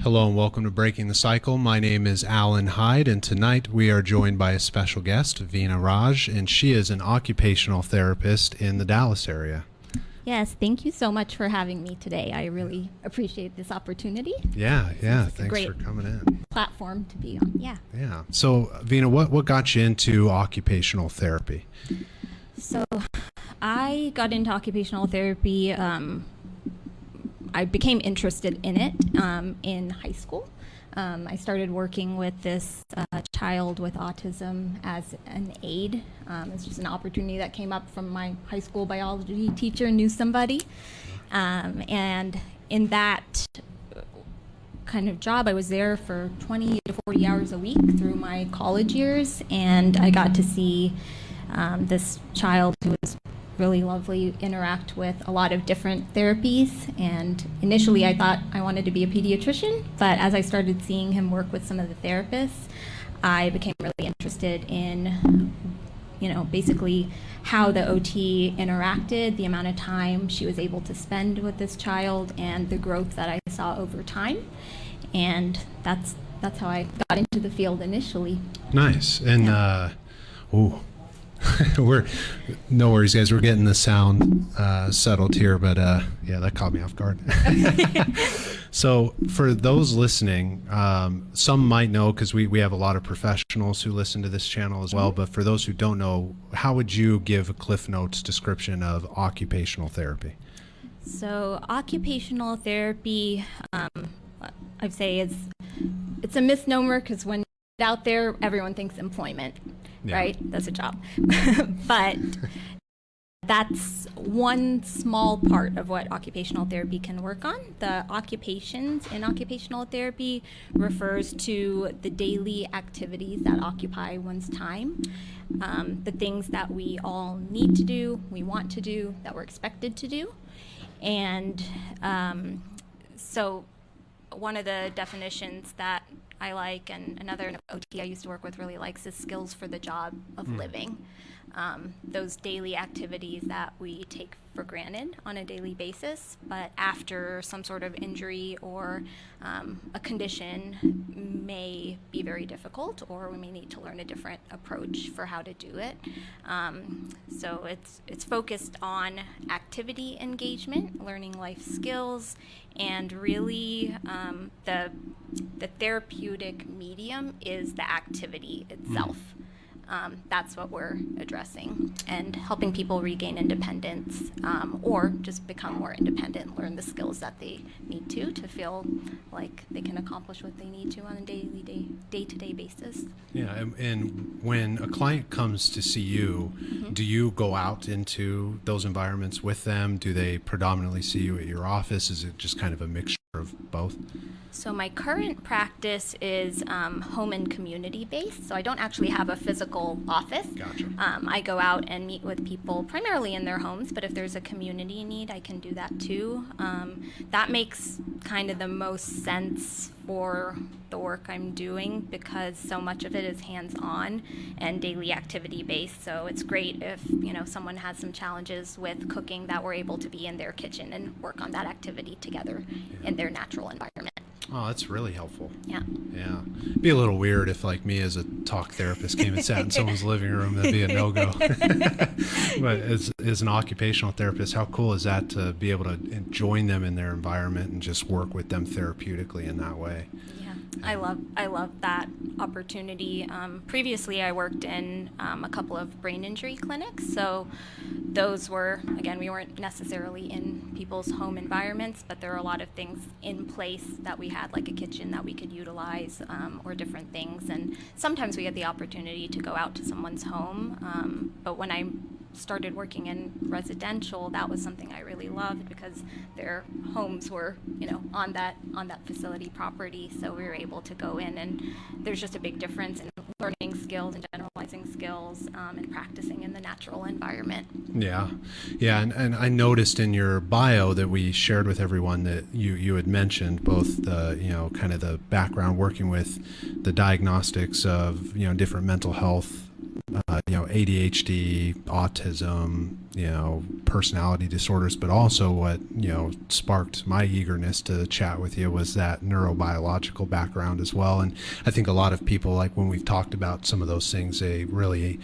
Hello and welcome to Breaking the Cycle. My name is Alan Hyde, and tonight we are joined by a special guest, Veena Raj, and she is an occupational therapist in the Dallas area. Yes, thank you so much for having me today. I really appreciate this opportunity. Yeah, thanks for coming in. Platform to be on, yeah. Yeah, so Veena, what got you into occupational therapy? So I got into occupational therapy, I became interested in it in high school. I started working with this child with autism as an aide. It's just an opportunity that came up from my high school biology teacher knew somebody. And in that kind of job, I was there for 20 to 40 hours a week through my college years, and I got to see this child who was really lovely interact with a lot of different therapies. And initially I thought I wanted to be a pediatrician, but as I started seeing him work with some of the therapists, I became really interested in, basically how the OT interacted, the amount of time she was able to spend with this child, and the growth that I saw over time. And that's how I got into the field initially. Nice. And no worries, guys. We're getting the sound settled here, but yeah, that caught me off guard. So for those listening, some might know because we have a lot of professionals who listen to this channel as well, but for those who don't know, how would you give a Cliff Notes description of occupational therapy? So occupational therapy, I'd say it's a misnomer because when you're out there, everyone thinks employment. Yeah. Right? That's a job. But that's one small part of what occupational therapy can work on. The occupations in occupational therapy refers to the daily activities that occupy one's time, the things that we all need to do, we want to do, that we're expected to do. And so one of the definitions that I like, and another OT I used to work with really likes, is skills for the job of living. Those daily activities that we take for granted on a daily basis, but after some sort of injury or a condition may be very difficult, or we may need to learn a different approach for how to do it. So it's focused on activity engagement, learning life skills, and really the therapeutic medium is the activity itself. That's what we're addressing, and helping people regain independence, or just become more independent, learn the skills that they need to feel like they can accomplish what they need to on a day-to-day basis. Yeah, and when a client comes to see you, do you go out into those environments with them? Do they predominantly see you at your office? Is it just kind of a mixture of both? So my current practice is home and community based, so I don't actually have a physical office. Gotcha. I go out and meet with people primarily in their homes, but if there's a community need, I can do that too. That makes kind of the most sense for the work I'm doing because so much of it is hands-on and daily activity based. So it's great if someone has some challenges with cooking that we're able to be in their kitchen and work on that activity together in their natural environment. Oh, that's really helpful. Yeah. Yeah. It'd be a little weird if, like me as a talk therapist, came and sat in someone's living room. That'd be a no-go. But as an occupational therapist, how cool is that to be able to join them in their environment and just work with them therapeutically in that way? Yeah. I love that opportunity. Previously, I worked in a couple of brain injury clinics, so those were, again, we weren't necessarily in people's home environments, but there are a lot of things in place that we had, like a kitchen that we could utilize, or different things. And sometimes we had the opportunity to go out to someone's home, but when I started working in residential, that was something I really loved because their homes were, on that facility property. So we were able to go in, and there's just a big difference in learning skills and generalizing skills, and practicing in the natural environment. Yeah, and I noticed in your bio that we shared with everyone that you had mentioned both the kind of the background working with the diagnostics of different mental health ADHD, autism, personality disorders, but also what, sparked my eagerness to chat with you was that neurobiological background as well. And I think a lot of people, like when we've talked about some of those things, they really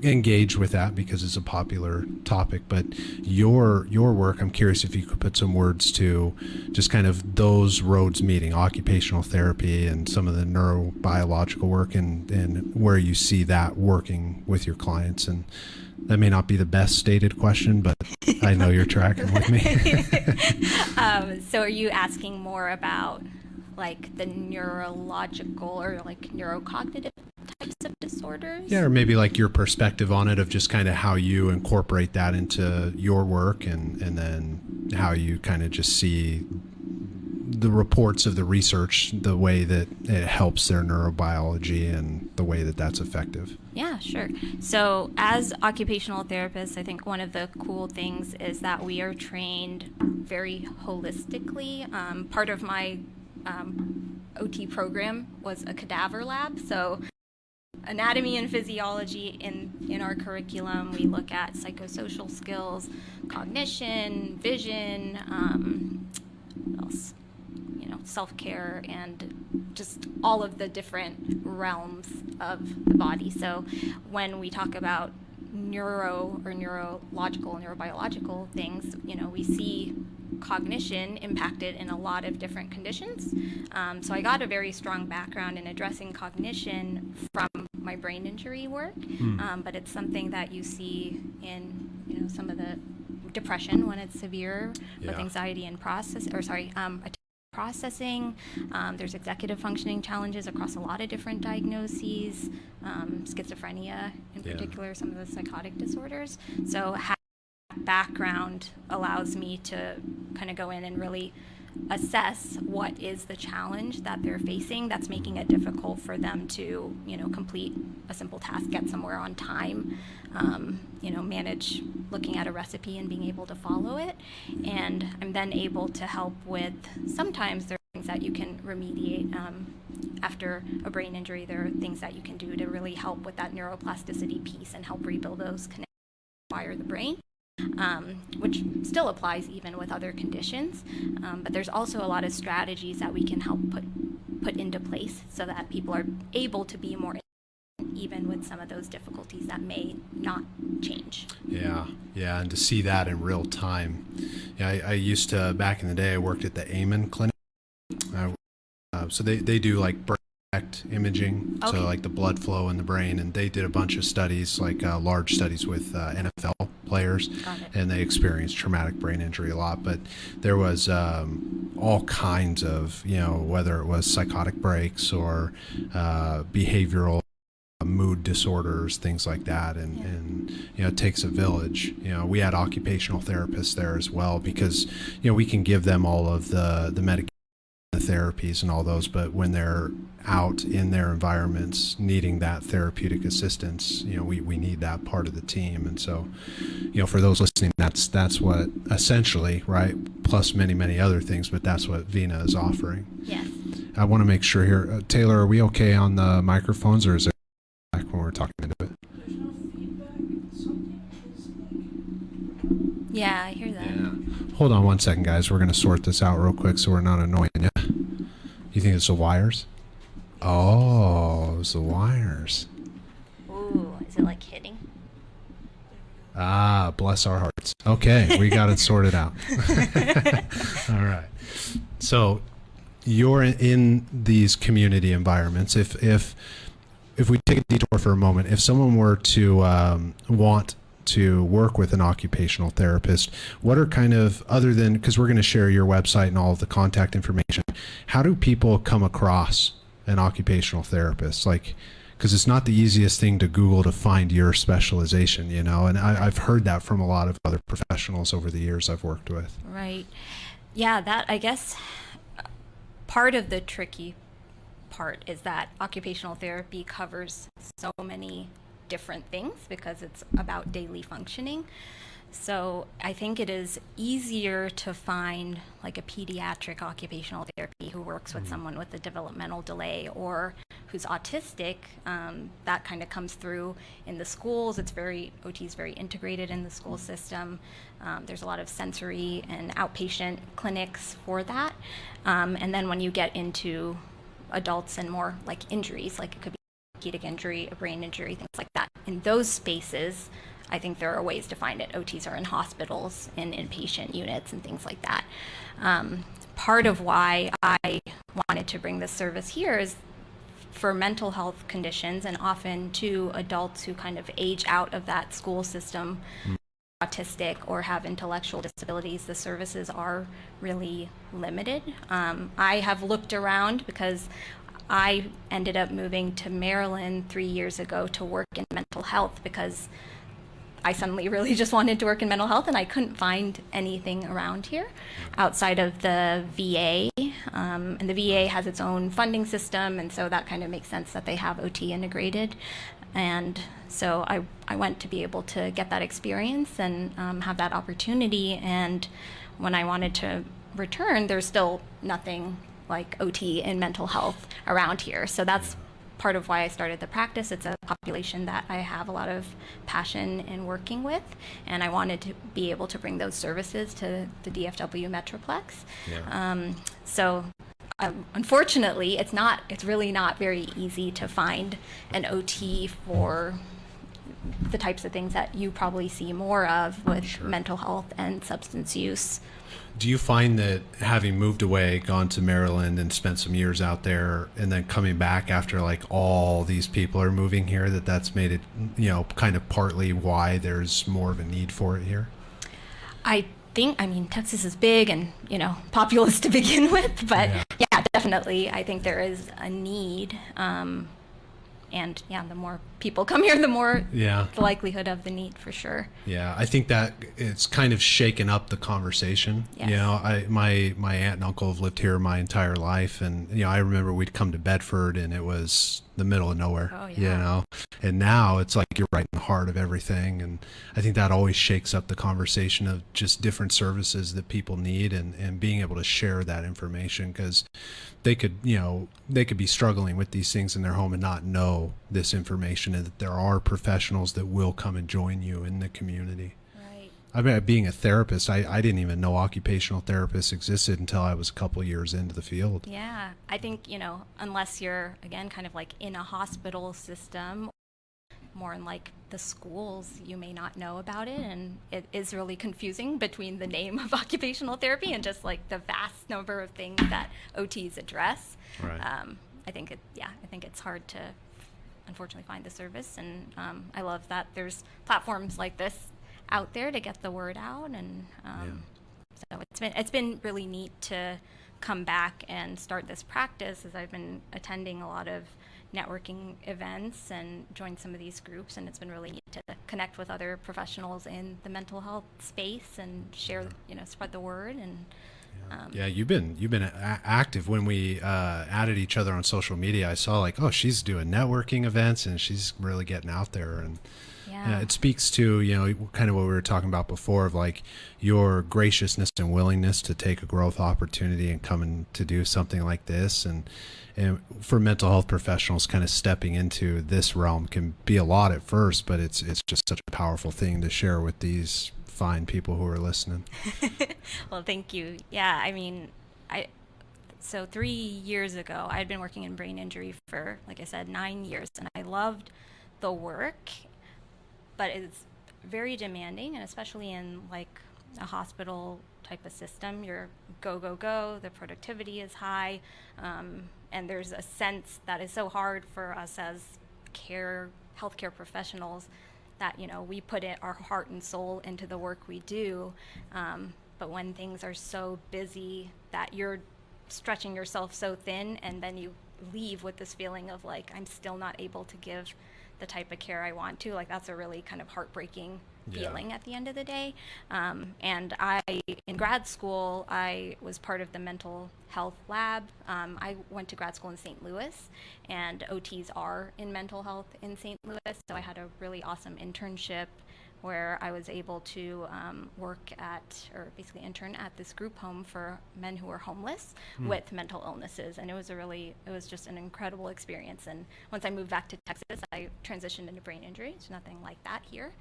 engage with that because it's a popular topic. But your work, I'm curious if you could put some words to just kind of those roads meeting, occupational therapy and some of the neurobiological work, and where you see that working with your clients. And that may not be the best stated question, but I know you're tracking with me. So are you asking more about like the neurological or like neurocognitive types of disorders? Yeah, or maybe like your perspective on it, of just kind of how you incorporate that into your work, and then how you kind of just see the reports of the research, the way that it helps their neurobiology and the way that that's effective. Yeah, sure. So as occupational therapists, I think one of the cool things is that we are trained very holistically. Part of my OT program was a cadaver lab. So anatomy and physiology in our curriculum. We look at psychosocial skills, cognition, vision, what else? Self-care, and just all of the different realms of the body. So when we talk about neurological, neurobiological things, we see cognition impacted in a lot of different conditions. So I got a very strong background in addressing cognition from my brain injury work, but it's something that you see in some of the depression when it's severe, with anxiety and processing. There's executive functioning challenges across a lot of different diagnoses, schizophrenia in particular, some of the psychotic disorders. So having that background allows me to kind of go in and really assess what is the challenge that they're facing that's making it difficult for them to, complete a simple task, get somewhere on time, manage looking at a recipe and being able to follow it. And I'm then able to help with, sometimes there are things that you can remediate after a brain injury. There are things that you can do to really help with that neuroplasticity piece and help rebuild those connections, wire the brain. Which still applies even with other conditions, but there's also a lot of strategies that we can help put into place so that people are able to be more even with some of those difficulties that may not change. Yeah, and to see that in real time. I used to, back in the day, I worked at the Amen Clinic. So they do like brain imaging, so like the blood flow in the brain, and they did a bunch of studies, like large studies with NFL players, and they experienced traumatic brain injury a lot. But there was all kinds of, whether it was psychotic breaks or behavioral mood disorders, things like that, and it takes a village. We had occupational therapists there as well, because we can give them all of the medication, the therapies and all those, but when they're out in their environments needing that therapeutic assistance, we need that part of the team. And so, for those listening, that's what essentially, right, plus many other things, but that's what Veena is offering. Yes. I want to make sure here, Taylor, are we okay on the microphones, or is there feedback when we're talking into it? There's no feedback. Something is like... Yeah, I hear that. Yeah. Hold on one second, guys. We're going to sort this out real quick so we're not annoying you. You think it's the wires? Oh, it's the wires. Ooh, is it like hitting? Ah, bless our hearts. Okay, we got it sorted out. All right. So you're in these community environments. If we take a detour for a moment, if someone were to want to work with an occupational therapist, what are kind of, other than, because we're going to share your website and all of the contact information, how do people come across an occupational therapist? Like, because it's not the easiest thing to Google to find your specialization, and I've heard that from a lot of other professionals over the years I've worked with. Right. Yeah, that, I guess, part of the tricky part is that occupational therapy covers so many different things because it's about daily functioning. So I think it is easier to find like a pediatric occupational therapy who works with someone with a developmental delay, or who's autistic, that kind of comes through in the schools. OT is very integrated in the school system. There's a lot of sensory and outpatient clinics for that. And then when you get into adults and more like injuries, like it could be orthopedic injury, a brain injury, things like that. In those spaces, I think there are ways to find it. OTs are in hospitals, in inpatient units, and things like that. Part of why I wanted to bring this service here is for mental health conditions, and often to adults who kind of age out of that school system, autistic or have intellectual disabilities, the services are really limited. I have looked around because I ended up moving to Maryland 3 years ago to work in mental health because I suddenly really just wanted to work in mental health, and I couldn't find anything around here outside of the VA. And the VA has its own funding system, and so that kind of makes sense that they have OT integrated. And so I went to be able to get that experience and have that opportunity. And when I wanted to return, there's still nothing like OT in mental health around here. So that's part of why I started the practice. It's a population that I have a lot of passion in working with, and I wanted to be able to bring those services to the DFW Metroplex. So unfortunately, it's really not very easy to find an OT for the types of things that you probably see more of with mental health and substance use. Do you find that having moved away, gone to Maryland and spent some years out there, and then coming back after like all these people are moving here, that's made it, kind of partly why there's more of a need for it here? I mean, Texas is big and, populous to begin with, but yeah, definitely. I think there is a need. And the more people come here, the more the likelihood of the need, for sure. Yeah, I think that it's kind of shaken up the conversation. Yes. My aunt and uncle have lived here my entire life, and I remember we'd come to Bedford and it was the middle of nowhere. Oh, yeah. And now it's like you're right in the heart of everything, and I think that always shakes up the conversation of just different services that people need, and being able to share that information, because they could be struggling with these things in their home and not know this information, and that there are professionals that will come and join you in the community. Right. I mean, being a therapist, I didn't even know occupational therapists existed until I was a couple of years into the field. Yeah, I think, unless you're, again, kind of like in a hospital system, more in like the schools, you may not know about it, and it is really confusing between the name of occupational therapy and just like the vast number of things that OTs address. Right. I think it's hard to unfortunately find the service, and I love that there's platforms like this out there to get the word out, and so it's been really neat to come back and start this practice, as I've been attending a lot of networking events and joined some of these groups, and it's been really neat to connect with other professionals in the mental health space and share, spread the word. And you've been active. When we added each other on social media, I saw like, oh, she's doing networking events and she's really getting out there, and it speaks to kind of what we were talking about before, of like your graciousness and willingness to take a growth opportunity and come in to do something like this. And for mental health professionals, kind of stepping into this realm can be a lot at first, but it's just such a powerful thing to share with these fine people who are listening. Well, thank you. Yeah, I mean, so 3 years ago, I had been working in brain injury for, like I said, 9 years, and I loved the work, but it's very demanding, and especially in like a hospital type of system, you're go, go, go, the productivity is high, and there's a sense that is so hard for us as healthcare professionals that, we put our heart and soul into the work we do, but when things are so busy that you're stretching yourself so thin, and then you leave with this feeling of like, I'm still not able to give the type of care I want to, like that's a really kind of heartbreaking feeling at the end of the day. And in grad school, I was part of the mental health lab. I went to grad school in St. Louis, and OTs are in mental health in St. Louis, so I had a really awesome internship where I was able to work at, or basically intern at this group home for men who were homeless with mental illnesses. And it was just an incredible experience. And once I moved back to Texas, I transitioned into brain injury. There's nothing like that here.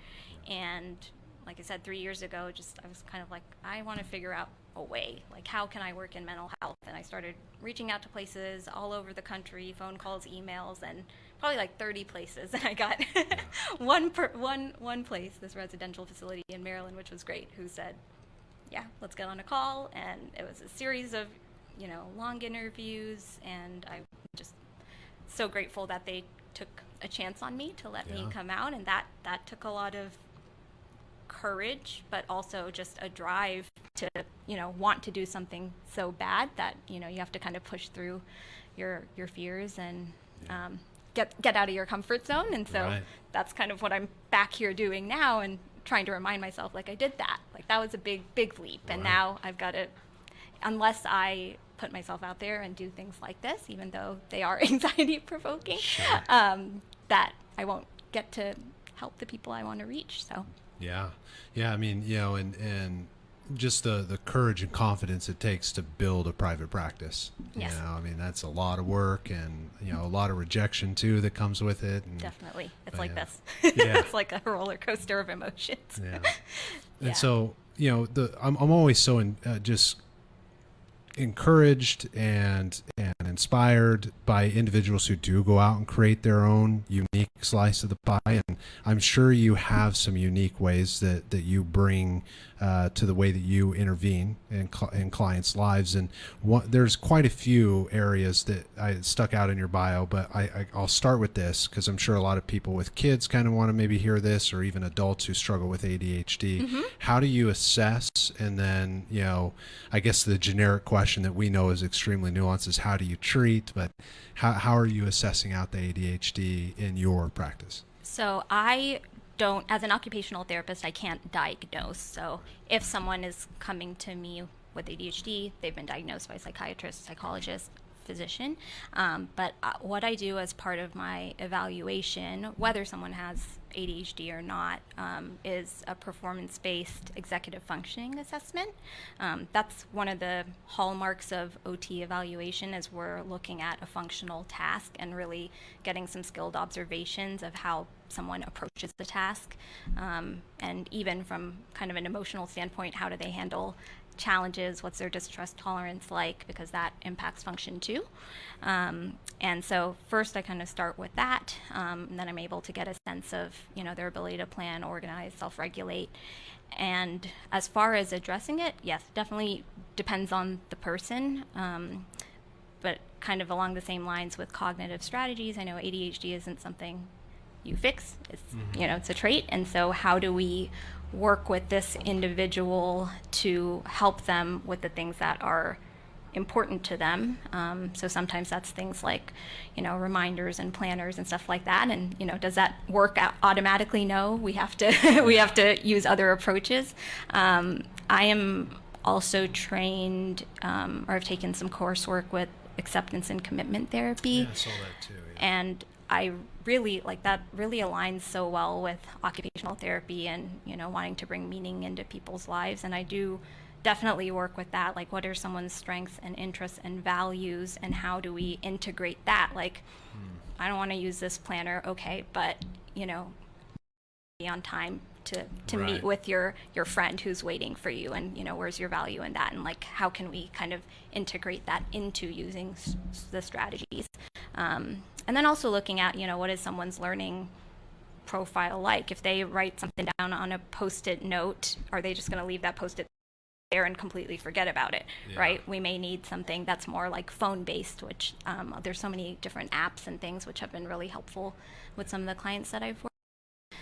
And like I said, 3 years ago, I was kind of like, I want to figure out a way, like how can I work in mental health? And I started reaching out to places all over the country, phone calls, emails, and probably like 30 places. And I got one place, this residential facility in Maryland, which was great, who said, yeah, let's get on a call. And it was a series of, long interviews, and I'm just so grateful that they took a chance on me to let me come out. And that took a lot of courage, but also just a drive to want to do something so bad that you have to kind of push through your fears and get out of your comfort zone. And so that's kind of what I'm back here doing now, and trying to remind myself, like, I did that, like that was a big leap, and now I've got to, unless I put myself out there and do things like this, even though they are anxiety provoking, that I won't get to help the people I want to reach. So I mean, and just the courage and confidence it takes to build a private practice. Yes. I mean, that's a lot of work, and a lot of rejection too that comes with it. And, definitely, it's like this. Yeah. It's like a roller coaster of emotions. And so I'm always so just encouraged and inspired by individuals who do go out and create their own unique slice of the pie. And I'm sure you have some unique ways that you bring to the way that you intervene in clients' lives. And there's quite a few areas that I stuck out in your bio, but I'll start with this because I'm sure a lot of people with kids kind of want to maybe hear this, or even adults who struggle with ADHD. How do you assess? And then, I guess the generic question that we know is extremely nuanced is how do you treat, but how are you assessing out the ADHD in your practice? So I don't, as an occupational therapist, I can't diagnose. So if someone is coming to me with ADHD, they've been diagnosed by a psychiatrist, psychologist, physician. But what I do as part of my evaluation, whether someone has ADHD or not, is a performance-based executive functioning assessment. That's one of the hallmarks of OT evaluation, is we're looking at a functional task and really getting some skilled observations of how someone approaches the task. And even from kind of an emotional standpoint, how do they handle challenges, what's their distress tolerance like, because that impacts function too. And so first I kind of start with that, and then I'm able to get a sense of their ability to plan, organize, self-regulate. And as far as addressing it, yes, definitely depends on the person, but kind of along the same lines with cognitive strategies. I know ADHD isn't something you fix, it's it's a trait. And so how do we work with this individual to help them with the things that are important to them? So sometimes that's things like, reminders and planners and stuff like that. And, does that work out automatically? No, we have to, we have to use other approaches. I am also trained, or I've taken some coursework with acceptance and commitment therapy. Yeah, I saw that too. Yeah. And I really that really aligns so well with occupational therapy and wanting to bring meaning into people's lives. And I do definitely work with that, like what are someone's strengths and interests and values, and how do we integrate that? Like I don't want to use this planner, okay, but be on time to meet with your friend who's waiting for you, and where's your value in that, and like how can we kind of integrate that into using the strategies. And then also looking at, what is someone's learning profile like? If they write something down on a Post-it note, are they just going to leave that Post-it there and completely forget about it, right? We may need something that's more like phone-based, which there's so many different apps and things which have been really helpful with some of the clients that I've worked with.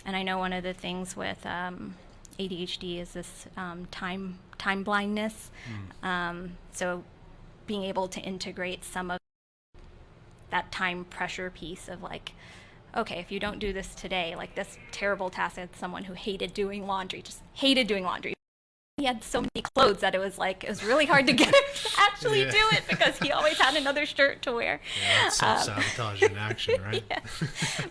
And I know one of the things with ADHD is this time blindness. So being able to integrate some of that time pressure piece of like, okay, if you don't do this today, like this terrible task, that someone who hated doing laundry, just hated doing laundry. He had so many clothes that it was really hard to get him to actually do it, because he always had another shirt to wear. Yeah, that's self-sabotage in action, right?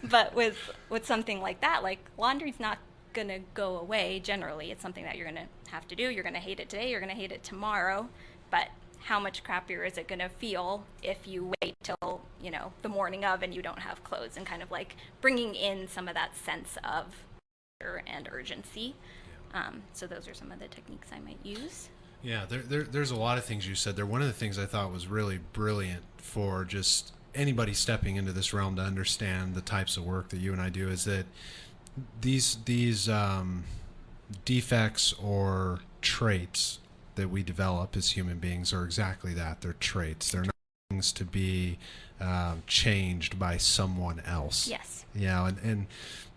But with something like that, like laundry's not going to go away generally. It's something that you're going to have to do. You're going to hate it today, you're going to hate it tomorrow, but how much crappier is it going to feel if you wait till, you know, the morning of and you don't have clothes, and kind of like bringing in some of that sense of fear and urgency. So those are some of the techniques I might use. Yeah, there's a lot of things you said there. One of the things I thought was really brilliant for just anybody stepping into this realm to understand the types of work that you and I do is that these defects or traits that we develop as human beings are exactly that. They're traits. They're not things to be changed by someone else. Yes. Yeah, and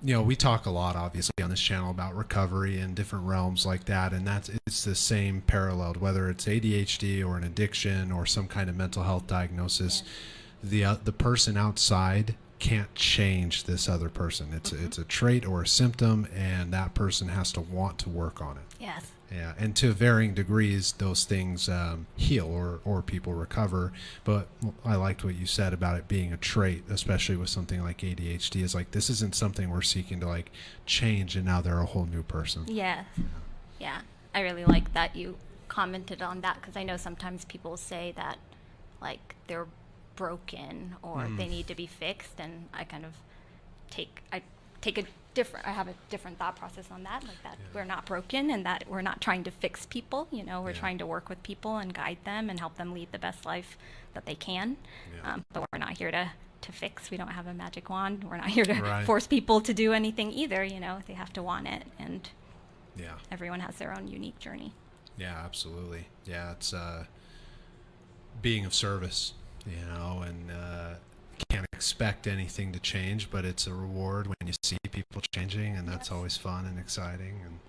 you know, we talk a lot obviously on this channel about recovery and different realms like that, and it's the same parallel, whether it's ADHD or an addiction or some kind of mental health diagnosis. Yes. The person outside can't change this other person. It's a trait or a symptom, and that person has to want to work on it. Yes. Yeah, and to varying degrees, those things heal or people recover. But I liked what you said about it being a trait, especially with something like ADHD. Is like, this isn't something we're seeking to like change, and now they're a whole new person. Yeah. Yeah. I really like that you commented on that, because I know sometimes people say that like they're broken or they need to be fixed, and I kind of I have a different thought process on that, like that we're not broken and that we're not trying to fix people, you know, we're trying to work with people and guide them and help them lead the best life that they can. But we're not here to fix. We don't have a magic wand. We're not here to force people to do anything either, you know, they have to want it, and everyone has their own unique journey. Yeah, absolutely. Yeah, it's being of service, you know, and can't expect anything to change, but it's a reward when you see people changing, and that's always fun and exciting. And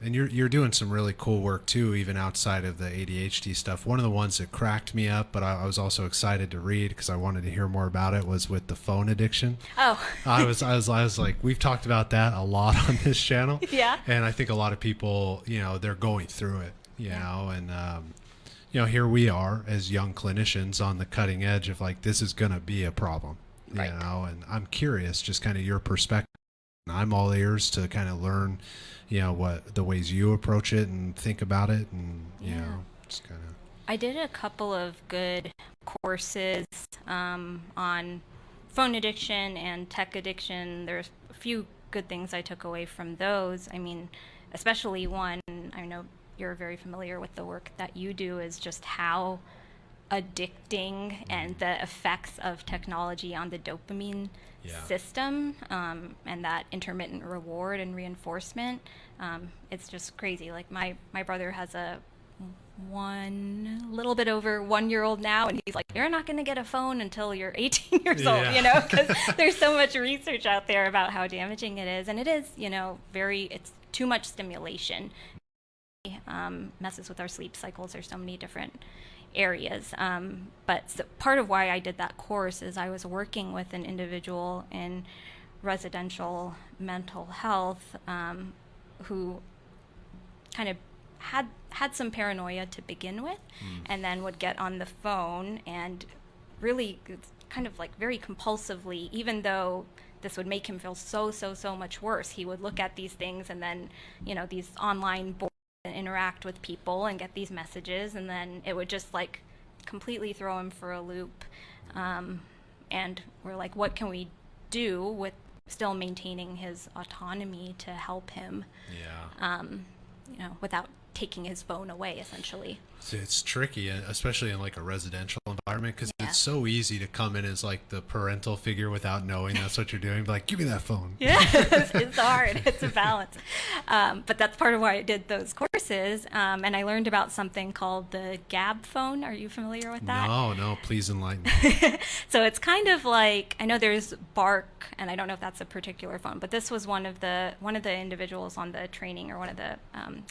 and you're doing some really cool work too, even outside of the ADHD stuff. One of the ones that cracked me up, but I was also excited to read because I wanted to hear more about it, was with the phone addiction. I was like, we've talked about that a lot on this channel. And I think a lot of people, you know, they're going through it, you know, and you know, here we are as young clinicians on the cutting edge of like, this is going to be a problem, you know, and I'm curious, just kind of your perspective. I'm all ears to kind of learn, you know, what the ways you approach it and think about it, and, you know, just kind of. I did a couple of good courses on phone addiction and tech addiction. There's a few good things I took away from those. I mean, especially one, I know you're very familiar with the work that you do, is just how addicting and the effects of technology on the dopamine system, and that intermittent reward and reinforcement. It's just crazy. Like my brother has a little bit over 1 year old now, and he's like, you're not going to get a phone until you're 18 years old, you know, because there's so much research out there about how damaging it is. And it is, you know, it's too much stimulation. Messes with our sleep cycles. There's so many different areas, but part of why I did that course is I was working with an individual in residential mental health who kind of had some paranoia to begin with, and then would get on the phone and really kind of like very compulsively, even though this would make him feel so much worse, he would look at these things, and then, you know, these online boards and interact with people and get these messages, and then it would just like completely throw him for a loop. And we're like, what can we do with still maintaining his autonomy to help him, you know, without taking his phone away, essentially. It's tricky, especially in like a residential environment, because it's so easy to come in as like the parental figure without knowing that's what you're doing. Be like, give me that phone. It's hard. It's a balance. But that's part of why I did those courses. And I learned about something called the Gab phone. Are you familiar with that? No, please enlighten me. So it's kind of like, I know there's Bark, and I don't know if that's a particular phone, but this was one of the individuals on the training, or one of the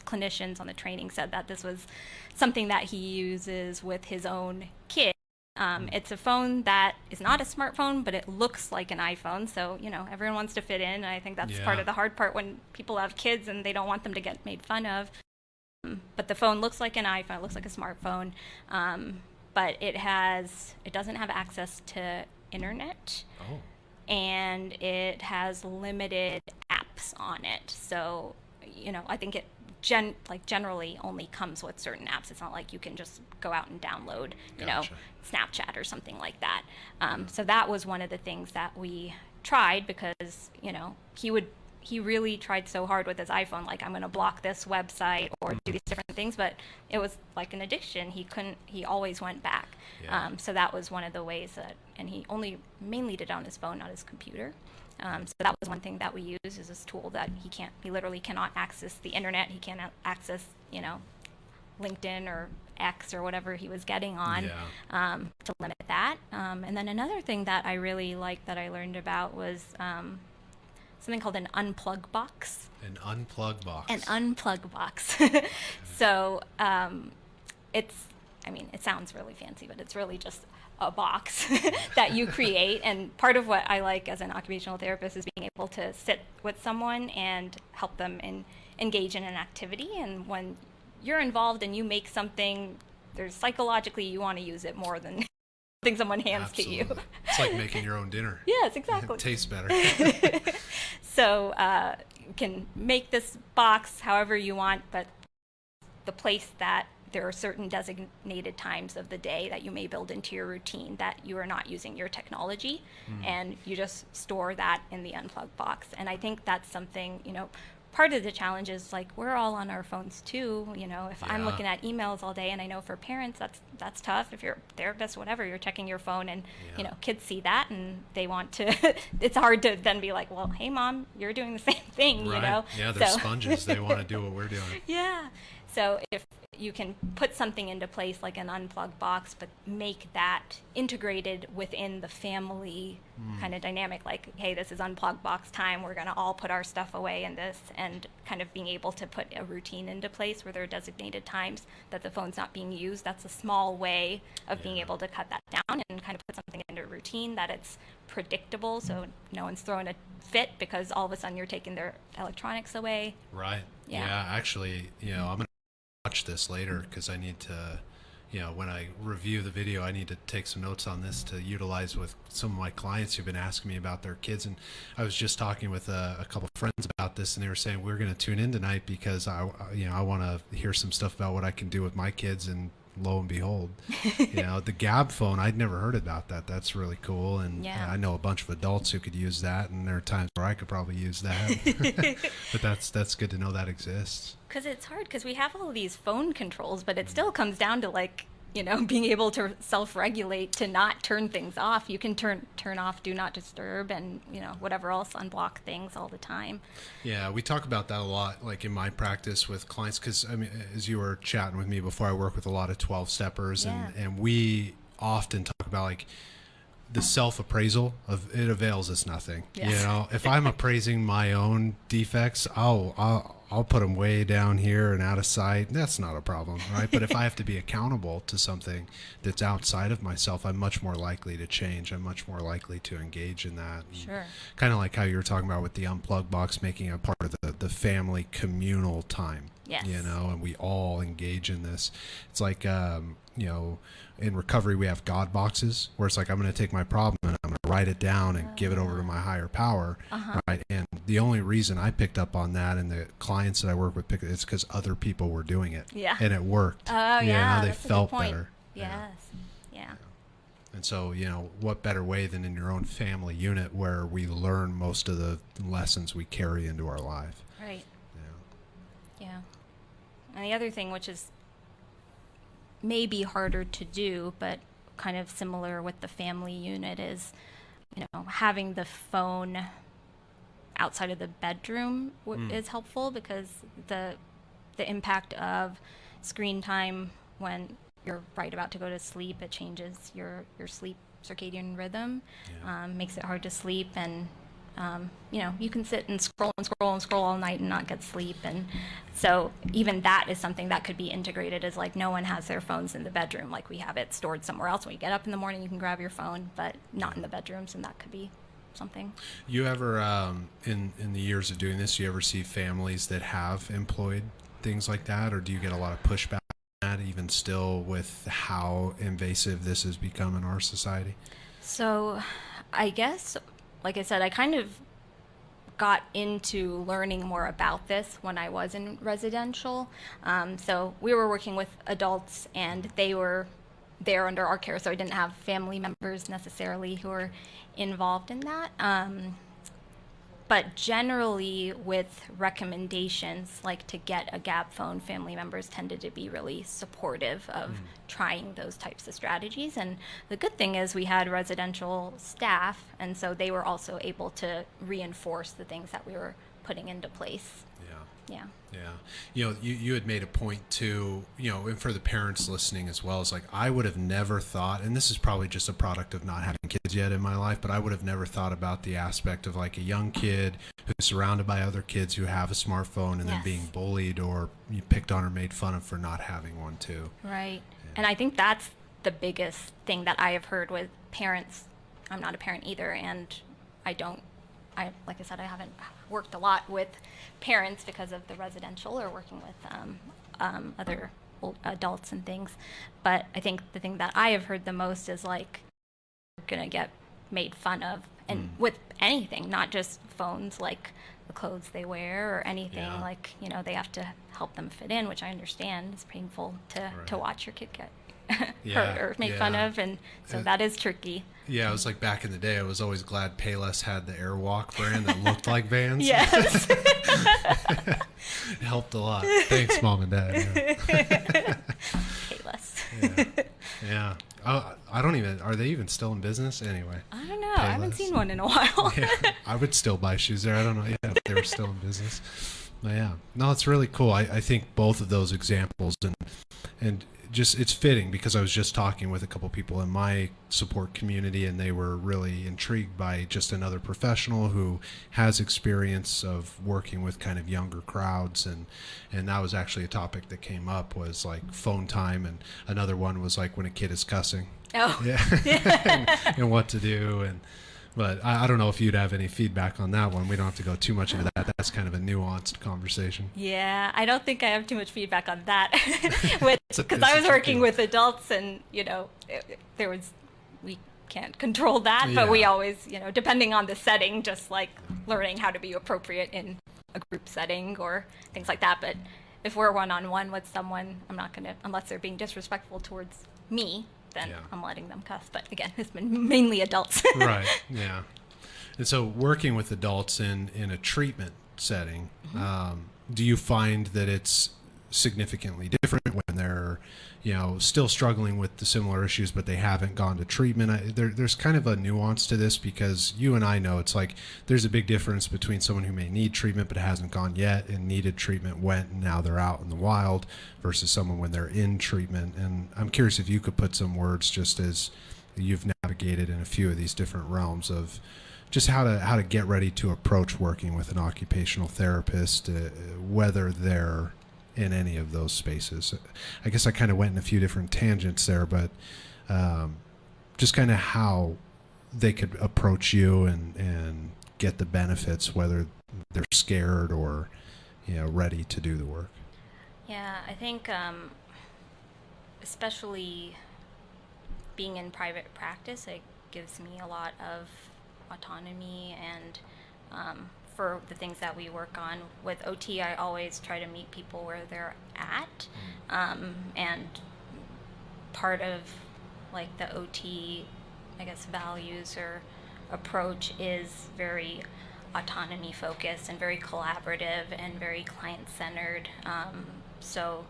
clinicians on the training, said that this was something that he uses with his own kid. It's a phone that is not a smartphone, but it looks like an iPhone. So, you know, everyone wants to fit in. And I think that's part of the hard part when people have kids and they don't want them to get made fun of. But the phone looks like an iPhone, it looks like a smartphone. But it doesn't have access to internet. and it has limited apps on it. So, you know, I think it generally only comes with certain apps. It's not like you can just go out and download, you Gotcha. know, Snapchat or something like that. So that was one of the things that we tried, because, you know, he really tried so hard with his iPhone, like, I'm going to block this website or do these different things, but it was like an addiction. He always went back. Yeah. So that was one of the ways that, and he mainly did it on his phone, not his computer. So that was one thing that we use, is this tool that he literally cannot access the internet. He can't access, you know, LinkedIn or X or whatever he was getting on, to limit that. And then another thing that I really liked that I learned about was something called an unplug box. An unplug box. An unplug box. So it's, I mean, it sounds really fancy, but it's really just a box that you create. And part of what I like as an occupational therapist is being able to sit with someone and help them engage in an activity. And when you're involved and you make something, there's psychologically you want to use it more than something someone hands Absolutely. to you. It's like making your own dinner. Yes, exactly. It tastes better. So you can make this box however you want, but the place that there are certain designated times of the day that you may build into your routine that you are not using your technology, and you just store that in the unplug box. And I think that's something, you know, part of the challenge is, like, we're all on our phones too. You know, if I'm looking at emails all day, and I know for parents that's tough. If you're a therapist, whatever, you're checking your phone, and you know, kids see that and they want to. It's hard to then be like, well, hey mom, you're doing the same thing. Right. You know. Yeah, they're sponges. They want to do what we're doing. Yeah. So if you can put something into place like an unplug box, but make that integrated within the family kind of dynamic, like, hey, this is unplug box time, we're going to all put our stuff away in this, and kind of being able to put a routine into place where there are designated times that the phone's not being used. That's a small way of being able to cut that down and kind of put something into a routine that it's predictable, so no one's throwing a fit because all of a sudden you're taking their electronics away. Right. Yeah. Actually, you know, I'm going to watch this later because I need to, you know, when I review the video, I need to take some notes on this to utilize with some of my clients who've been asking me about their kids. And I was just talking with a couple of friends about this, and they were saying we're going to tune in tonight because I want to hear some stuff about what I can do with my kids. And lo and behold, you know, the Gab phone, I'd never heard about that. That's really cool. And I know a bunch of adults who could use that, and there are times where I could probably use that. But that's good to know that exists. Because it's hard, because we have all these phone controls, but it still comes down to, like, you know, being able to self-regulate to not turn things off. You can turn off Do Not Disturb and, you know, whatever else, unblock things all the time. Yeah, we talk about that a lot, like in my practice with clients, because, I mean, as you were chatting with me before, I work with a lot of 12-steppers, and we often talk about, like, the self-appraisal of it avails us nothing. Yes. You know, if I'm appraising my own defects, I'll put them way down here and out of sight. That's not a problem, right? But if I have to be accountable to something that's outside of myself, I'm much more likely to change. I'm much more likely to engage in that. Sure. Kind of like how you were talking about with the unplug box, making it a part of the family communal time. Yes. You know, and we all engage in this. It's like, you know, in recovery, we have God boxes where it's like, I'm going to take my problem and I'm going to write it down and give it over to my higher power. Right. And the only reason I picked up on that, and the clients that I work with picked it, it's because other people were doing it. Yeah. And it worked. Oh, you yeah. know, they That's a good felt point. better. Yes. Yeah. And so, you know, what better way than in your own family unit where we learn most of the lessons we carry into our life. Right. Yeah. Yeah. And the other thing, which is maybe harder to do, but kind of similar with the family unit, is, you know, having the phone outside of the bedroom is helpful, because the impact of screen time when you're right about to go to sleep, it changes your sleep circadian rhythm, makes it hard to sleep, and you know, you can sit and scroll and scroll and scroll all night and not get sleep. And so even that is something that could be integrated, as, like, no one has their phones in the bedroom. Like, we have it stored somewhere else. When you get up in the morning, you can grab your phone, but not in the bedrooms, and that could be something. You ever, in the years of doing this, you ever see families that have employed things like that, or do you get a lot of pushback on that, even still, with how invasive this has become in our society? So I guess like I said, I kind of got into learning more about this when I was in residential. So we were working with adults and they were there under our care, so I didn't have family members necessarily who were involved in that. But generally with recommendations, like to get a gap phone, family members tended to be really supportive of trying those types of strategies. And the good thing is we had residential staff, and so they were also able to reinforce the things that we were putting into place. Yeah. Yeah. You know, you had made a point too, you know, and for the parents listening as well, is like, I would have never thought, and this is probably just a product of not having kids yet in my life, but I would have never thought about the aspect of like a young kid who's surrounded by other kids who have a smartphone and then being bullied or picked on or made fun of for not having one too. Right. Yeah. And I think that's the biggest thing that I have heard with parents. I'm not a parent either, and like I said, I haven't worked a lot with parents because of the residential or working with other old adults and things. But I think the thing that I have heard the most is like, you're going to get made fun of, and with anything, not just phones, like the clothes they wear or anything. Like, you know, they have to help them fit in, which I understand is painful to watch your kid get hurt or made fun of, and so that is tricky. Yeah, it was like back in the day, I was always glad Payless had the Airwalk brand that looked like Vans. Yes. It helped a lot. Thanks, Mom and Dad. Payless. Yeah. I don't even, are they even still in business anyway? I don't know. Payless. I haven't seen one in a while. I would still buy shoes there. I don't know if they were still in business. But yeah. No, it's really cool. I think both of those examples and just, it's fitting because I was just talking with a couple people in my support community, and they were really intrigued by just another professional who has experience of working with kind of younger crowds, and that was actually a topic that came up, was like phone time, and another one was like when a kid is cussing. Oh. Yeah. and what to do, but I don't know if you'd have any feedback on that one. We don't have to go too much into that. That's kind of a nuanced conversation. Yeah, I don't think I have too much feedback on that, because I was working with adults, and you know, we can't control that, but we always, you know, depending on the setting, just like learning how to be appropriate in a group setting or things like that. But if we're one-on-one with someone, I'm not gonna, unless they're being disrespectful towards me, then I'm letting them cuss. But again, it's been mainly adults. Right, yeah. And so working with adults in a treatment setting, do you find that it's significantly different when they're, you know, still struggling with the similar issues, but they haven't gone to treatment? There's kind of a nuance to this, because you and I know it's like there's a big difference between someone who may need treatment but hasn't gone yet, and needed treatment, went, and now they're out in the wild, versus someone when they're in treatment. And I'm curious if you could put some words, just as you've navigated in a few of these different realms, of just how to get ready to approach working with an occupational therapist, whether they're in any of those spaces. I guess I kind of went in a few different tangents there, but just kind of how they could approach you and get the benefits, whether they're scared or, you know, ready to do the work. Yeah, I think especially being in private practice, it gives me a lot of autonomy, and for the things that we work on. With OT, I always try to meet people where they're at, and part of like the OT, I guess, values or approach is very autonomy focused and very collaborative and very client-centered. So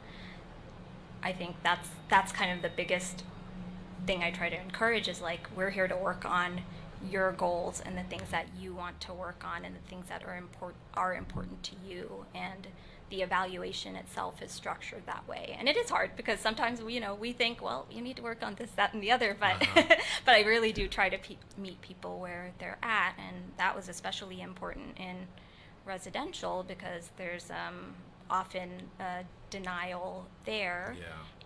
I think that's kind of the biggest thing I try to encourage, is like, we're here to work on your goals and the things that you want to work on and the things that are important to you, and the evaluation itself is structured that way. And it is hard, because sometimes we think, well, you need to work on this, that, and the other, but but I really do try to meet people where they're at, and that was especially important in residential, because there's often denial there.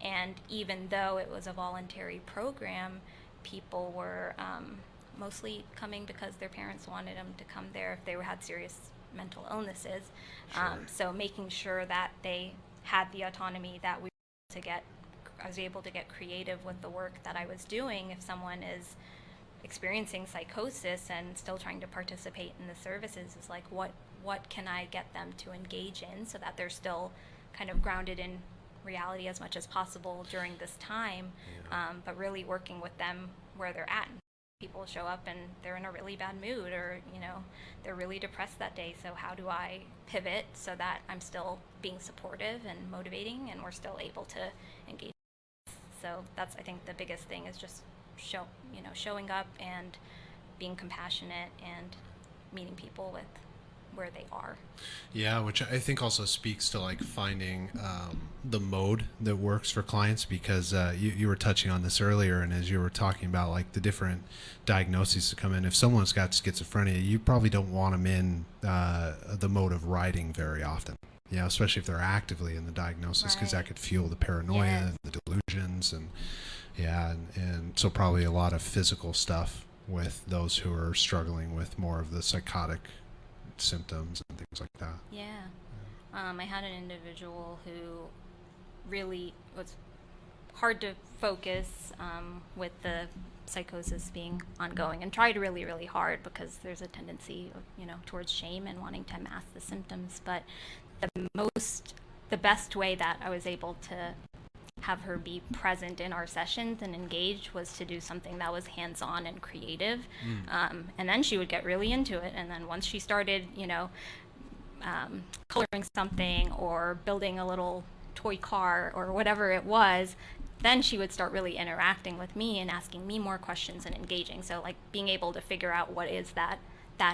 And even though it was a voluntary program, people were mostly coming because their parents wanted them to come there if they had serious mental illnesses. So making sure that they had the autonomy that I was able to get creative with the work that I was doing. If someone is experiencing psychosis and still trying to participate in the services is like, what can I get them to engage in so that they're still kind of grounded in reality as much as possible during this time, but really working with them where they're at. People show up and they're in a really bad mood, or they're really depressed that day, so how do I pivot so that I'm still being supportive and motivating and we're still able to engage. So that's, I think, the biggest thing is just showing up and being compassionate and meeting people with where they are. Yeah, which I think also speaks to like finding the mode that works for clients, because you were touching on this earlier, and as you were talking about like the different diagnoses to come in, if someone's got schizophrenia, you probably don't want them in the mode of writing very often, especially if they're actively in the diagnosis, because that could fuel the paranoia and the delusions, and so probably a lot of physical stuff with those who are struggling with more of the psychotic symptoms and things like that. I had an individual who really was hard to focus with the psychosis being ongoing, and tried really, really hard, because there's a tendency towards shame and wanting to mask the symptoms. But the best way that I was able to have her be present in our sessions and engaged was to do something that was hands-on and creative. And then she would get really into it. And then once she started, coloring something or building a little toy car or whatever it was, then she would start really interacting with me and asking me more questions and engaging. So like being able to figure out what is that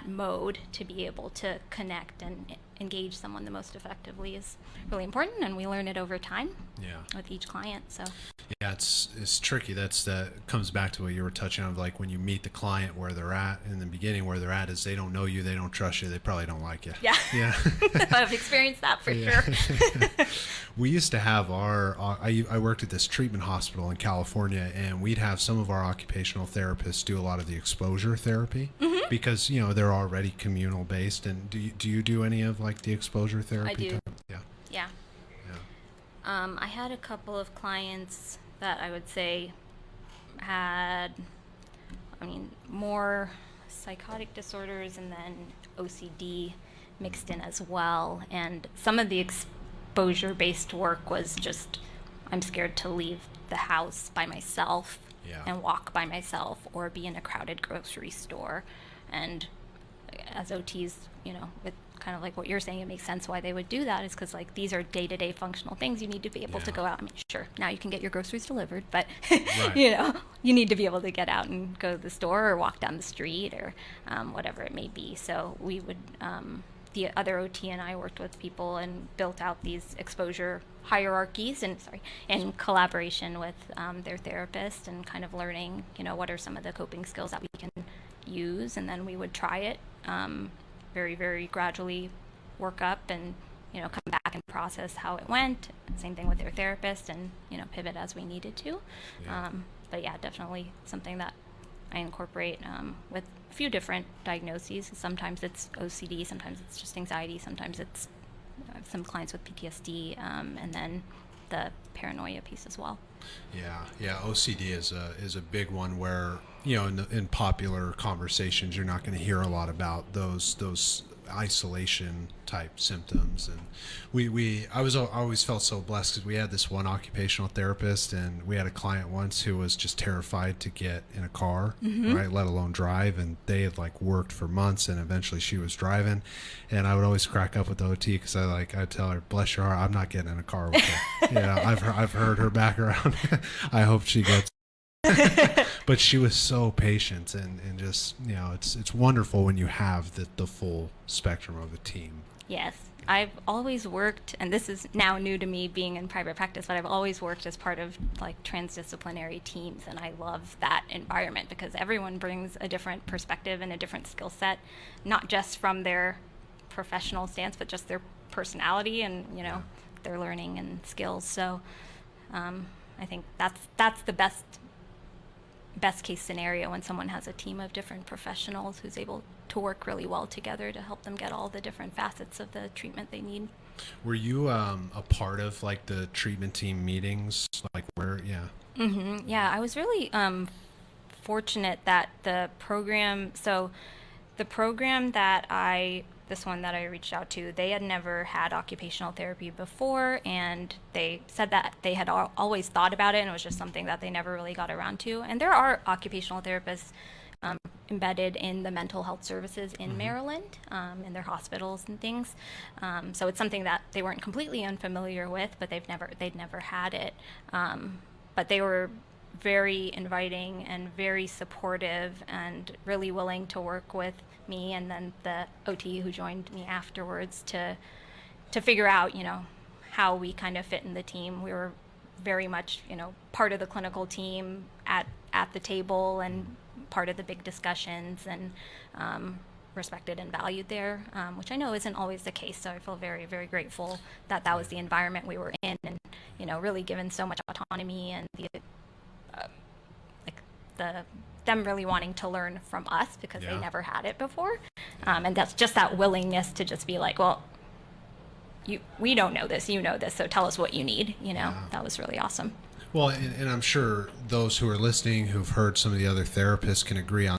mode to be able to connect and engage someone the most effectively is really important, and we learn it over time with each client. So it's tricky. That comes back to what you were touching on, like when you meet the client where they're at in the beginning, where they're at is they don't know you, they don't trust you, they probably don't like you. I've experienced that for sure. We used to have I worked at this treatment hospital in California, and we'd have some of our occupational therapists do a lot of the exposure therapy, because they're already communal based. And do you do any of like the exposure therapy? I do. Yeah. I had a couple of clients that I would say had, more psychotic disorders and then OCD mixed in as well. And some of the exposure-based work was just, I'm scared to leave the house by myself and walk by myself or be in a crowded grocery store. And as OTs, with kind of like what you're saying, it makes sense why they would do that, is because like these are day-to-day functional things. You need to be able to go out. Sure, now you can get your groceries delivered, but you need to be able to get out and go to the store or walk down the street or whatever it may be. So we would, the other OT and I worked with people and built out these exposure hierarchies in collaboration with their therapist, and kind of learning, what are some of the coping skills that we can use, and then we would try it very, very gradually, work up and come back and process how it went. Same thing with their therapist, and pivot as we needed to. But definitely something that I incorporate with a few different diagnoses. Sometimes it's OCD, sometimes it's just anxiety, sometimes it's some clients with PTSD, and then the paranoia piece as well. OCD is a big one where in popular conversations you're not going to hear a lot about those isolation type symptoms. And I always felt so blessed, because we had this one occupational therapist, and we had a client once who was just terrified to get in a car, right, let alone drive, and they had like worked for months, and eventually she was driving. And I would always crack up with the OT, because I'd tell her, bless your heart, I'm not getting in a car with her. I've heard her background. I hope she gets but she was so patient, and just it's wonderful when you have the full spectrum of a team. Yes, I've always worked, and this is now new to me being in private practice, but I've always worked as part of like transdisciplinary teams, and I love that environment because everyone brings a different perspective and a different skill set, not just from their professional stance, but just their personality and their learning and skills. So I think that's the best case scenario, when someone has a team of different professionals who's able to work really well together to help them get all the different facets of the treatment they need. Were you a part of like the treatment team meetings, like where? I was really fortunate that the program, this one that I reached out to, they had never had occupational therapy before, and they said that they had always thought about it, and it was just something that they never really got around to. And there are occupational therapists embedded in the mental health services in Maryland, in their hospitals and things. So it's something that they weren't completely unfamiliar with, but they'd never had it. But they were very inviting and very supportive and really willing to work with me and then the OT who joined me afterwards to figure out, how we kind of fit in the team. We were very much, part of the clinical team at the table and part of the big discussions, and respected and valued there, which I know isn't always the case. So I feel very, very grateful that was the environment we were in, and really given so much autonomy, and them really wanting to learn from us because they never had it before, and that's just that willingness to just be like, well, we don't know this, you know this, so tell us what you need. That was really awesome. Well, and I'm sure those who are listening who've heard some of the other therapists can agree on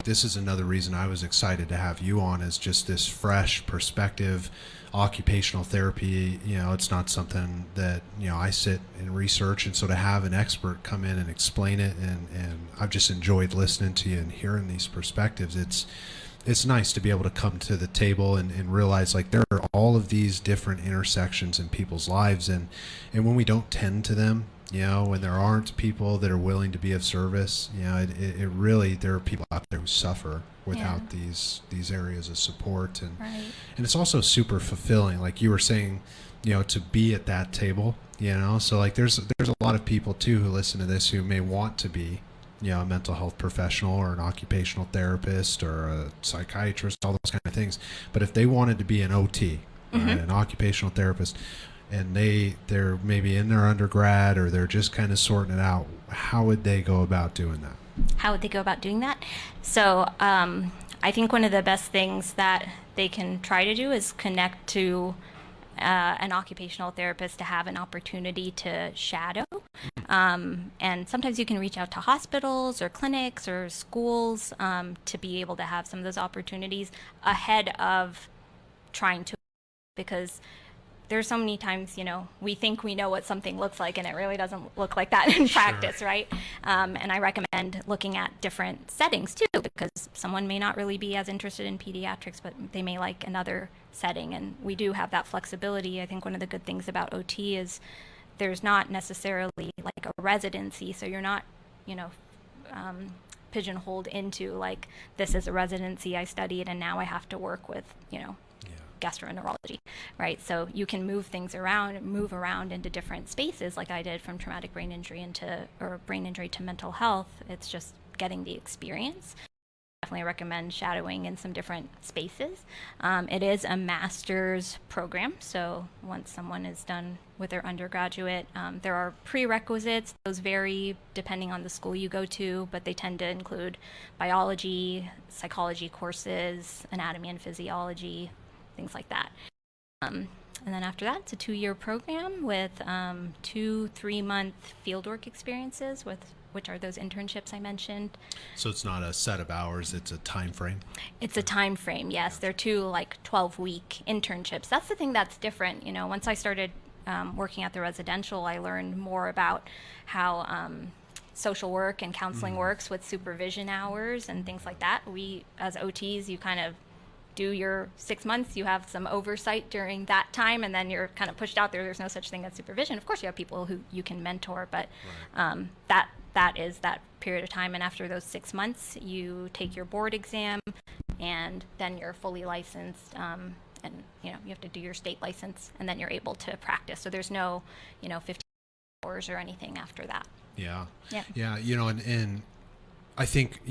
this is another reason I was excited to have you on, is just this fresh perspective. Occupational therapy, it's not something that, I sit and research, and so to have an expert come in and explain it, and I've just enjoyed listening to you and hearing these perspectives. It's nice to be able to come to the table and realize like there are all of these different intersections in people's lives, and when we don't tend to them, when there aren't people that are willing to be of service, it really, there are people out there who suffer without these areas of support, and it's also super fulfilling, like you were saying, to be at that table, so like there's a lot of people too who listen to this who may want to be a mental health professional or an occupational therapist or a psychiatrist, all those kind of things, but if they wanted to be an OT, an occupational therapist, and they're maybe in their undergrad or they're just kind of sorting it out, how would they go about doing that? How would they go about doing that? So I think one of the best things that they can try to do is connect to an occupational therapist to have an opportunity to shadow. And sometimes you can reach out to hospitals or clinics or schools to be able to have some of those opportunities ahead of trying to, because there's so many times, we think we know what something looks like, and it really doesn't look like that in practice, right? And I recommend looking at different settings too, because someone may not really be as interested in pediatrics, but they may like another setting, and we do have that flexibility. I think one of the good things about OT is there's not necessarily like a residency, so you're not, pigeonholed into like, this is a residency I studied and now I have to work with, gastroenterology, right? So you can move around into different spaces, like I did from traumatic brain injury brain injury to mental health. It's just getting the experience. Definitely recommend shadowing in some different spaces. It is a master's program, so once someone is done with their undergraduate, there are prerequisites. Those vary depending on the school you go to, but they tend to include biology, psychology courses, anatomy and physiology, things like that. And then after that, it's a 2-year program with 2 3-month fieldwork experiences, which are those internships I mentioned. So it's not a set of hours, it's a time frame? It's a time frame, yes. They're 2 12-week internships. That's the thing that's different. Once I started working at the residential, I learned more about how social work and counseling works with supervision hours and things like that. We, as OTs, you kind of do your 6 months, you have some oversight during that time, and then you're kind of pushed out there. There's no such thing as supervision. Of course, you have people who you can mentor, but that is that period of time. And after those 6 months, you take your board exam, and then you're fully licensed. And you have to do your state license, and then you're able to practice. So there's no 15 hours or anything after that. Yeah. And I think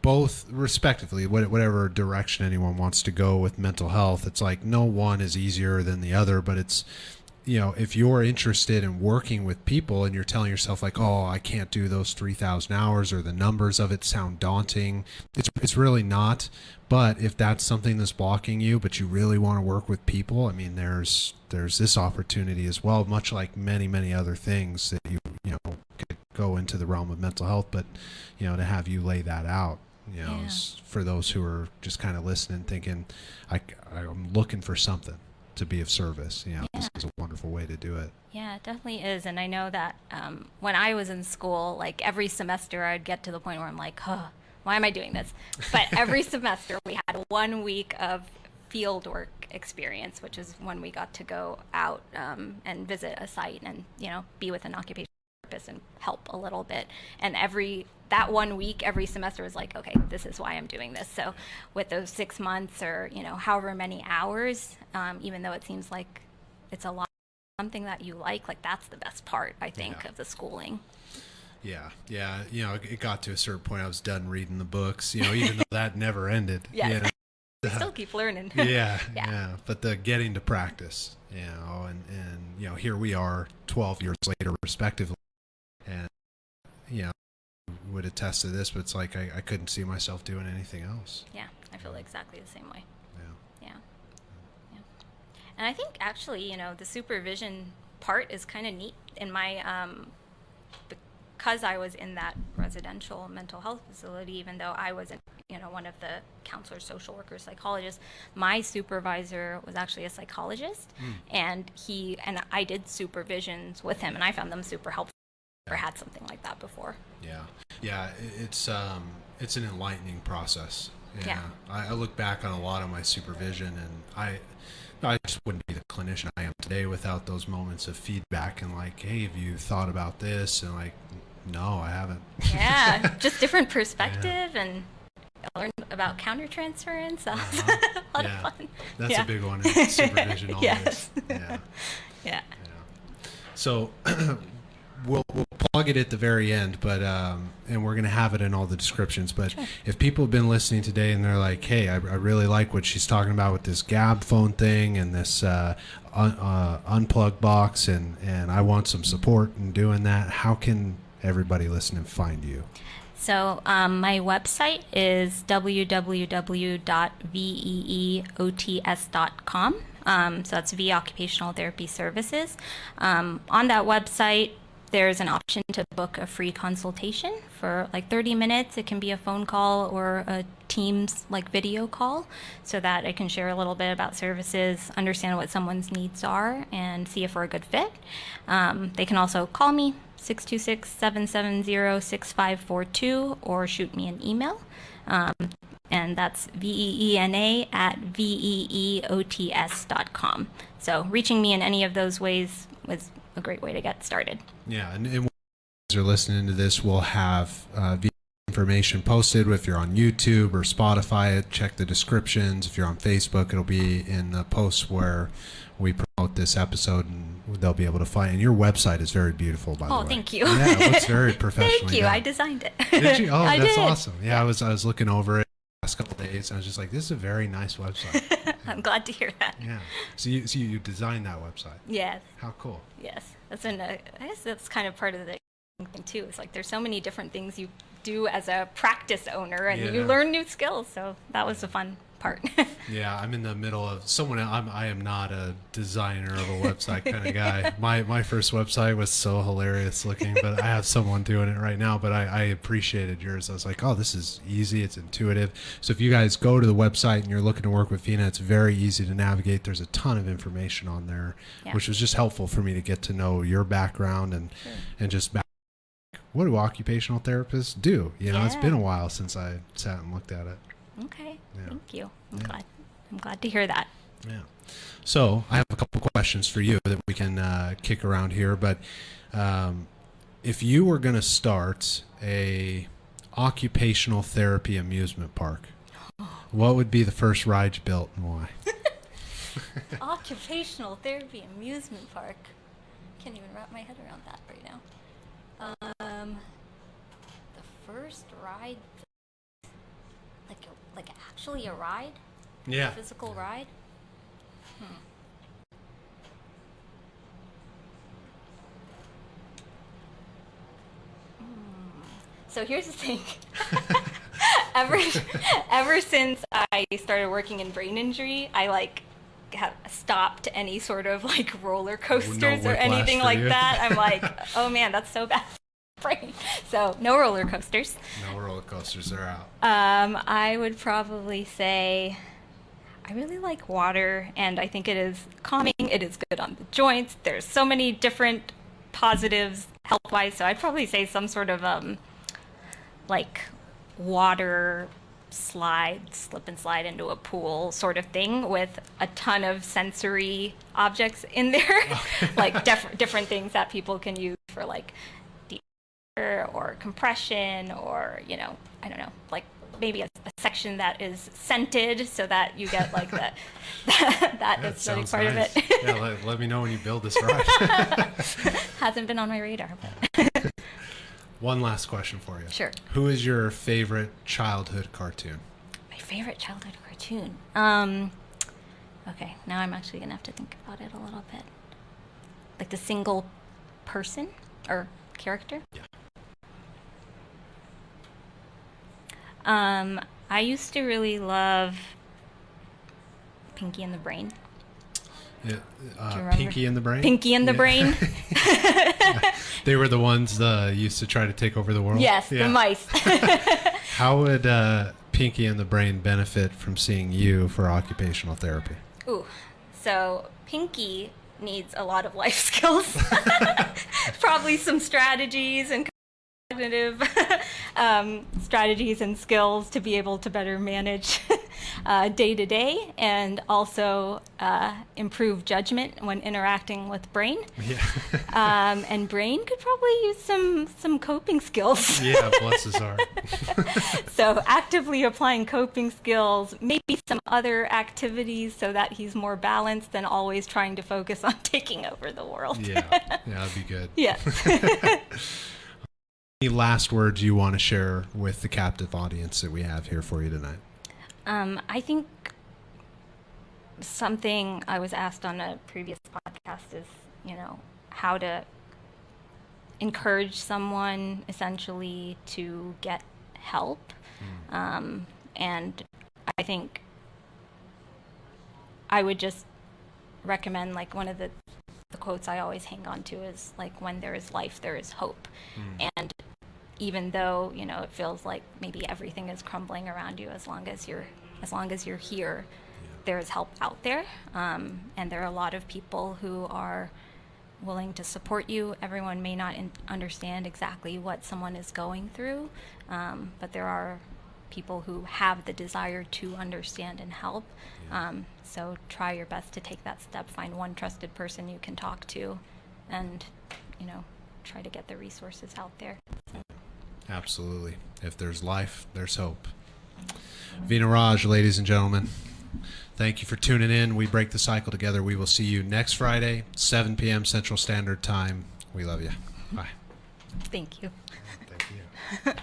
both respectively, whatever direction anyone wants to go with mental health, it's like no one is easier than the other, but it's, if you're interested in working with people and you're telling yourself like, oh, I can't do those 3,000 hours, or the numbers of it sound daunting, it's really not. But if that's something that's blocking you, but you really want to work with people, I mean, there's this opportunity as well, much like many other things that you could go into the realm of mental health, but to have you lay that out, for those who are just kind of listening, thinking, I'm looking for something to be of service. This is a wonderful way to do it. Yeah, it definitely is. And I know that when I was in school, like every semester I'd get to the point where I'm like, why am I doing this? But every semester we had 1 week of field work experience, which is when we got to go out and visit a site and, be with an occupational therapist and help a little bit. And that 1 week, every semester was like, okay, this is why I'm doing this. So with those 6 months or, however many hours, even though it seems like it's a lot, something that you like that's the best part, I think, of the schooling. Yeah. It got to a certain point I was done reading the books, even though that never ended. Yeah. Still keep learning. Yeah. But the getting to practice, and here we are 12 years later, respectively, and would attest to this, but it's like I couldn't see myself doing anything else. Yeah, I feel exactly the same way. Yeah. And I think actually, the supervision part is kind of neat in my because I was in that residential mental health facility, even though I wasn't, one of the counselors, social workers, psychologists, my supervisor was actually a psychologist, and I did supervisions with him, and I found them super helpful. Never had something like that before. Yeah, it's an enlightening process. Yeah. I look back on a lot of my supervision, and I just wouldn't be the clinician I am today without those moments of feedback and like, hey, have you thought about this? And like, no, I haven't. Yeah, just different perspective and learn about countertransference. That was a lot of fun. That's a big one in supervision always. Yes. Yeah. So we'll plug it at the very end, but and we're going to have it in all the descriptions. But if people have been listening today and they're like, hey, I really like what she's talking about with this Gab phone thing and this unplug box, and I want some support in doing that, how can everybody listening find you? So my website is www.veeots.com. So that's Vee Occupational Therapy Services. On that website, there's an option to book a free consultation for like 30 minutes. It can be a phone call or a Teams video call, so that I can share a little bit about services, understand what someone's needs are, and see if we're a good fit. They can also call me, 626-770-6542, or shoot me an email. And that's veena@veeots.com. So reaching me in any of those ways was a great way to get started. Yeah, and when you are listening to this, we'll have information posted. If you're on YouTube or Spotify, check the descriptions. If you're on Facebook, it'll be in the posts where we promote this episode, and they'll be able to find. And your website is very beautiful, by the way. Oh, thank you. Yeah, it looks very professional. Thank you. I designed it. Did you? Oh, that's did. awesome. Yeah, I was looking over it the last couple of days, and I was just like, this is a very nice website. I'm glad to hear that. Yeah. So you designed that website. Yes. How cool. Yes. I guess that's kind of part of the thing too. It's like there's so many different things you do as a practice owner, and you learn new skills. So that was the fun part. Yeah, I'm in the middle of someone. I am not a designer of a website kind of guy. My first website was so hilarious looking, but I have someone doing it right now. But I appreciated yours. I was like, oh, this is easy. It's intuitive. So if you guys go to the website and you're looking to work with Veena, it's very easy to navigate. There's a ton of information on there, which was just helpful for me to get to know your background and just what do occupational therapists do? It's been a while since I sat and looked at it. Okay. Yeah. Thank you. I'm glad to hear that. Yeah. So I have a couple questions for you that we can kick around here. But if you were going to start a occupational therapy amusement park, what would be the first ride you built and why? Occupational therapy amusement park. Can't even wrap my head around that right now. The first ride, like actually a ride? Yeah. A physical ride? So here's the thing. Ever since I started working in brain injury, I have stopped any sort of roller coasters or anything like that. I'm like, oh man, that's so bad. brain. So no roller coasters. No roller coasters are out. I would probably say I really like water, and I think it is calming. It is good on the joints. There's so many different positives health-wise. So I'd probably say some sort of like water slip and slide into a pool sort of thing with a ton of sensory objects in there, like different things that people can use for like deep or compression, or I don't know, like maybe a section that is scented so that you get like that aesthetic part nice. of it. Yeah, let me know when you build this ride. Hasn't been on my radar, but One last question for you. Sure. Who is your favorite childhood cartoon? My favorite childhood cartoon. Okay, now I'm actually gonna have to think about it a little bit. Like the single person or character? Yeah. I used to really love Pinky and the Brain. Yeah, Do you remember? Pinky and the Brain? Pinky and the Brain. They were the ones used to try to take over the world? Yes, the mice. How would Pinky and the Brain benefit from seeing you for occupational therapy? Ooh, so Pinky needs a lot of life skills. Probably some strategies and cognitive strategies and skills to be able to better manage day to day, and also improve judgment when interacting with Brain. Yeah. And Brain could probably use some coping skills. Yeah, bless his heart. So actively applying coping skills, maybe some other activities so that he's more balanced than always trying to focus on taking over the world. Yeah, that'd be good. Yeah. Any last words you want to share with the captive audience that we have here for you tonight? I think something I was asked on a previous podcast is, how to encourage someone essentially to get help. And I think I would just recommend, like, one of the quotes I always hang on to is, like, when there is life, there is hope. And even though, it feels like maybe everything is crumbling around you, as long as you're here, there is help out there. And there are a lot of people who are willing to support you. Everyone may not understand exactly what someone is going through, but there are people who have the desire to understand and help. So try your best to take that step. Find one trusted person you can talk to, and try to get the resources out there. Absolutely. If there's life, there's hope. Veena Raj, ladies and gentlemen, thank you for tuning in. We break the cycle together. We will see you next Friday, 7 p.m. Central Standard Time. We love you. Bye. Thank you. Thank you.